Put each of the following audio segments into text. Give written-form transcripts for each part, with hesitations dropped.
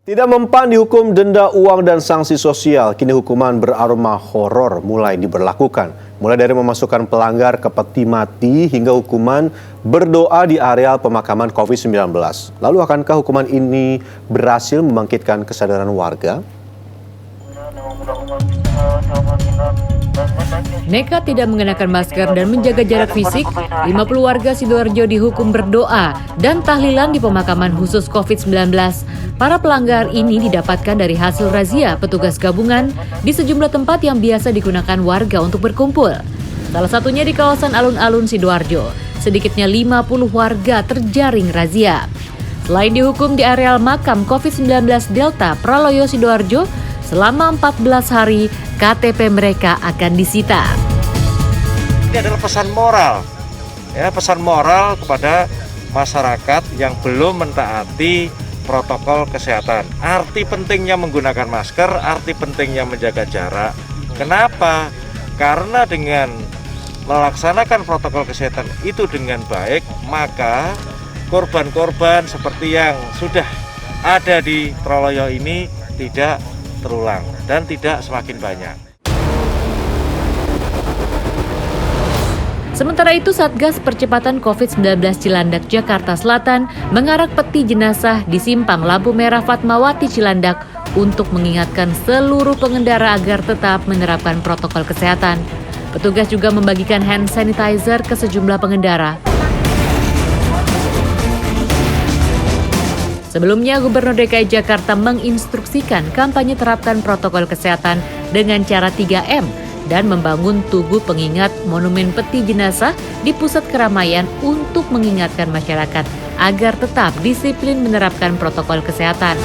Tidak mempan dihukum denda uang dan sanksi sosial, kini hukuman beraroma horor mulai diberlakukan. Mulai dari memasukkan pelanggar ke peti mati hingga hukuman berdoa di areal pemakaman COVID-19. Lalu akankah hukuman ini berhasil membangkitkan kesadaran warga? Nekat tidak mengenakan masker dan menjaga jarak fisik, 50 warga Sidoarjo dihukum berdoa dan tahlilan di pemakaman khusus COVID-19. Para pelanggar ini didapatkan dari hasil razia petugas gabungan di sejumlah tempat yang biasa digunakan warga untuk berkumpul. Salah satunya di kawasan alun-alun Sidoarjo. Sedikitnya 50 warga terjaring razia. Selain dihukum di areal makam COVID-19 Delta Praloyo Sidoarjo, selama 14 hari KTP mereka akan disita. Ini adalah pesan moral, pesan moral kepada masyarakat yang belum mentaati protokol kesehatan. Arti pentingnya menggunakan masker, arti pentingnya menjaga jarak. Kenapa? Karena dengan melaksanakan protokol kesehatan itu dengan baik, maka korban-korban seperti yang sudah ada di Troloyo ini tidak terulang dan tidak semakin banyak. Sementara itu, Satgas Percepatan COVID-19 Cilandak, Jakarta Selatan mengarak peti jenazah di simpang lampu merah Fatmawati Cilandak untuk mengingatkan seluruh pengendara agar tetap menerapkan protokol kesehatan. Petugas juga membagikan hand sanitizer ke sejumlah pengendara. Sebelumnya, Gubernur DKI Jakarta menginstruksikan kampanye terapkan protokol kesehatan dengan cara 3M dan membangun tugu pengingat monumen peti jenazah di pusat keramaian untuk mengingatkan masyarakat agar tetap disiplin menerapkan protokol kesehatan.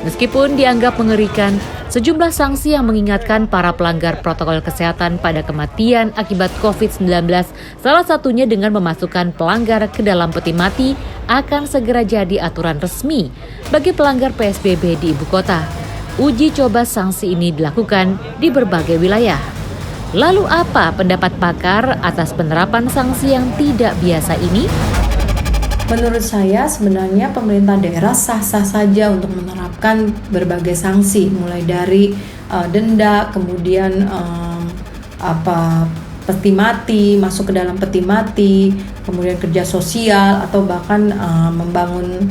Meskipun dianggap mengerikan, sejumlah sanksi yang mengingatkan para pelanggar protokol kesehatan pada kematian akibat COVID-19, salah satunya dengan memasukkan pelanggar ke dalam peti mati, akan segera jadi aturan resmi bagi pelanggar PSBB di ibu kota. Uji coba sanksi ini dilakukan di berbagai wilayah. Lalu apa pendapat pakar atas penerapan sanksi yang tidak biasa ini? Menurut saya sebenarnya pemerintah daerah sah-sah saja untuk menerapkan berbagai sanksi, mulai dari denda, kemudian peti mati, masuk ke dalam peti mati, kemudian kerja sosial atau bahkan membangun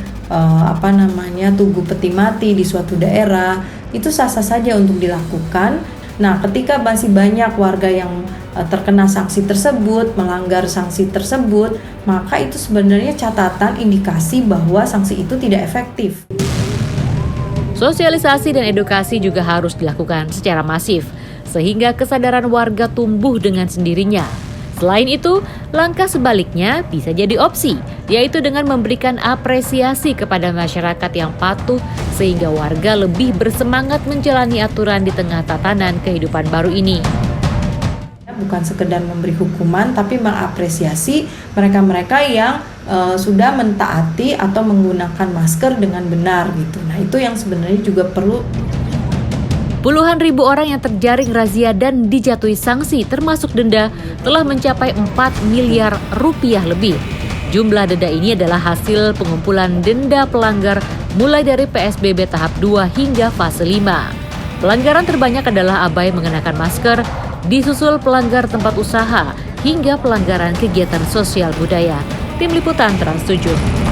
tugu peti mati di suatu daerah, itu sah-sah saja untuk dilakukan. Nah, ketika masih banyak warga yang terkena sanksi tersebut, melanggar sanksi tersebut, maka itu sebenarnya catatan indikasi bahwa sanksi itu tidak efektif. Sosialisasi dan edukasi juga harus dilakukan secara masif, sehingga kesadaran warga tumbuh dengan sendirinya. Selain itu, langkah sebaliknya bisa jadi opsi, yaitu dengan memberikan apresiasi kepada masyarakat yang patuh sehingga warga lebih bersemangat menjalani aturan di tengah tatanan kehidupan baru ini. Bukan sekedar memberi hukuman, tapi mengapresiasi mereka-mereka yang sudah mentaati atau menggunakan masker dengan benar gitu. Nah, itu yang sebenarnya juga perlu. Puluhan ribu orang yang terjaring razia dan dijatuhi sanksi termasuk denda telah mencapai 4 miliar rupiah lebih. Jumlah denda ini adalah hasil pengumpulan denda pelanggar mulai dari PSBB tahap 2 hingga fase 5. Pelanggaran terbanyak adalah abai mengenakan masker, disusul pelanggar tempat usaha hingga pelanggaran kegiatan sosial budaya. Tim Liputan Trans 7.